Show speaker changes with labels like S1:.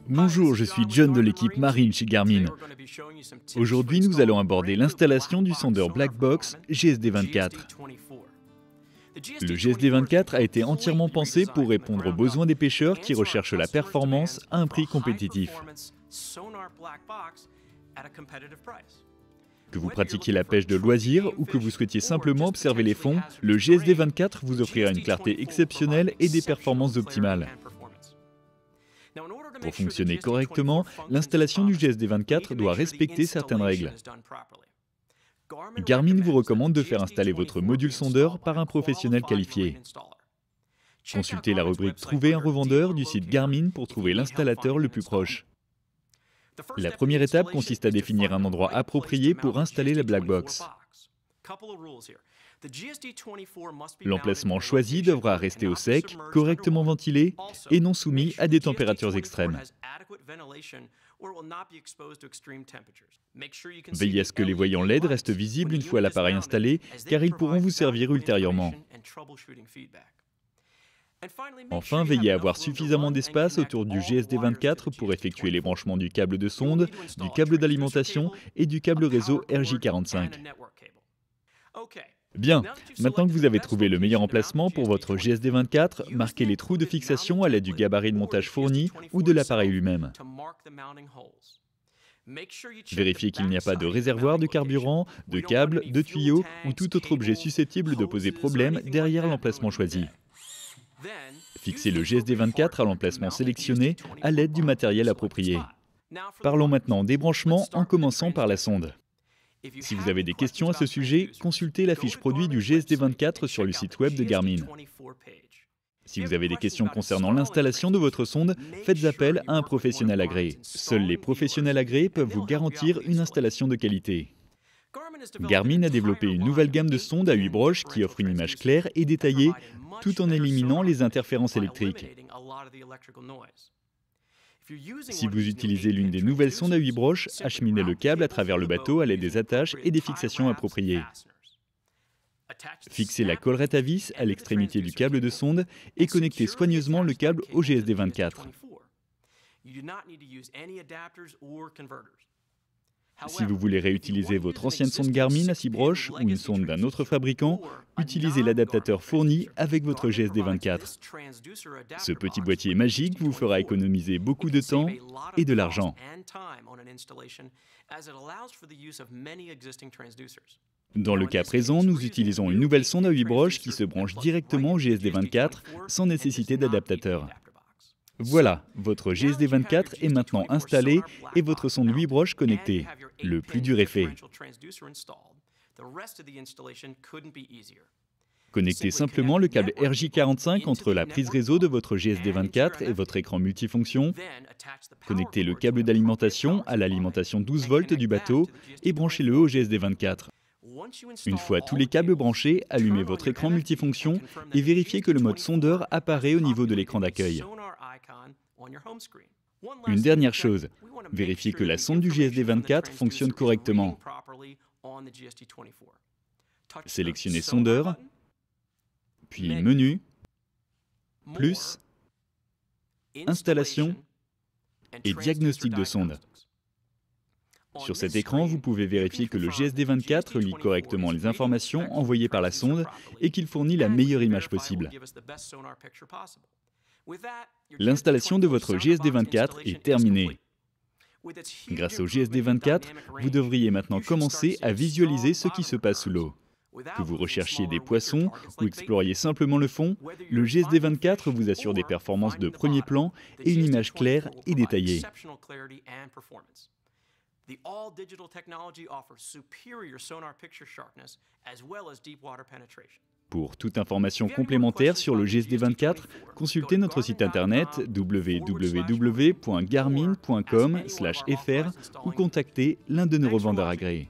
S1: Bonjour, je suis John de l'équipe marine chez Garmin. Aujourd'hui, nous allons aborder l'installation du sondeur Black Box GSD24. Le GSD24 a été entièrement pensé pour répondre aux besoins des pêcheurs qui recherchent la performance à un prix compétitif. Que vous pratiquiez la pêche de loisir ou que vous souhaitiez simplement observer les fonds, le GSD24 vous offrira une clarté exceptionnelle et des performances optimales. Pour fonctionner correctement, l'installation du GSD24 doit respecter certaines règles. Garmin vous recommande de faire installer votre module sondeur par un professionnel qualifié. Consultez la rubrique « Trouver un revendeur » du site Garmin pour trouver l'installateur le plus proche. La première étape consiste à définir un endroit approprié pour installer la Black Box. L'emplacement choisi devra rester au sec, correctement ventilé et non soumis à des températures extrêmes. Veillez à ce que les voyants LED restent visibles une fois l'appareil installé, car ils pourront vous servir ultérieurement. Enfin, veillez à avoir suffisamment d'espace autour du GSD24 pour effectuer les branchements du câble de sonde, du câble d'alimentation et du câble réseau RJ45. Bien, maintenant que vous avez trouvé le meilleur emplacement pour votre GSD24, marquez les trous de fixation à l'aide du gabarit de montage fourni ou de l'appareil lui-même. Vérifiez qu'il n'y a pas de réservoir de carburant, de câbles, de tuyaux ou tout autre objet susceptible de poser problème derrière l'emplacement choisi. Fixez le GSD24 à l'emplacement sélectionné à l'aide du matériel approprié. Parlons maintenant des branchements en commençant par la sonde. Si vous avez des questions à ce sujet, consultez la fiche produit du GSD24 sur le site web de Garmin. Si vous avez des questions concernant l'installation de votre sonde, faites appel à un professionnel agréé. Seuls les professionnels agréés peuvent vous garantir une installation de qualité. Garmin a développé une nouvelle gamme de sondes à 8 broches qui offre une image claire et détaillée, tout en éliminant les interférences électriques. Si vous utilisez l'une des nouvelles sondes à 8 broches, acheminez le câble à travers le bateau à l'aide des attaches et des fixations appropriées. Fixez la collerette à vis à l'extrémité du câble de sonde et connectez soigneusement le câble au GSD24. Si vous voulez réutiliser votre ancienne sonde Garmin à 6 broches ou une sonde d'un autre fabricant, utilisez l'adaptateur fourni avec votre GSD24. Ce petit boîtier magique vous fera économiser beaucoup de temps et de l'argent. Dans le cas présent, nous utilisons une nouvelle sonde à 8 broches qui se branche directement au GSD24 sans nécessité d'adaptateur. Voilà, votre GSD24 est maintenant installé et votre sonde 8 broches connectée. Le plus dur est fait. Connectez simplement le câble RJ45 entre la prise réseau de votre GSD24 et votre écran multifonction. Connectez le câble d'alimentation à l'alimentation 12 volts du bateau et branchez-le au GSD24. Une fois tous les câbles branchés, allumez votre écran multifonction et vérifiez que le mode sondeur apparaît au niveau de l'écran d'accueil. Une dernière chose, vérifiez que la sonde du GSD24 fonctionne correctement. Sélectionnez sondeur, puis menu, plus, installation et diagnostic de sonde. Sur cet écran, vous pouvez vérifier que le GSD24 lit correctement les informations envoyées par la sonde et qu'il fournit la meilleure image possible. L'installation de votre GSD24 est terminée. Grâce au GSD24, vous devriez maintenant commencer à visualiser ce qui se passe sous l'eau. Que vous recherchiez des poissons ou exploriez simplement le fond, le GSD24 vous assure des performances de premier plan et une image claire et détaillée. The all-digital technology offers superior sonar picture sharpness as well as deep water penetration. Pour toute information complémentaire sur le GSD24, consultez notre site internet www.garmin.com/fr ou contactez l'un de nos revendeurs agréés.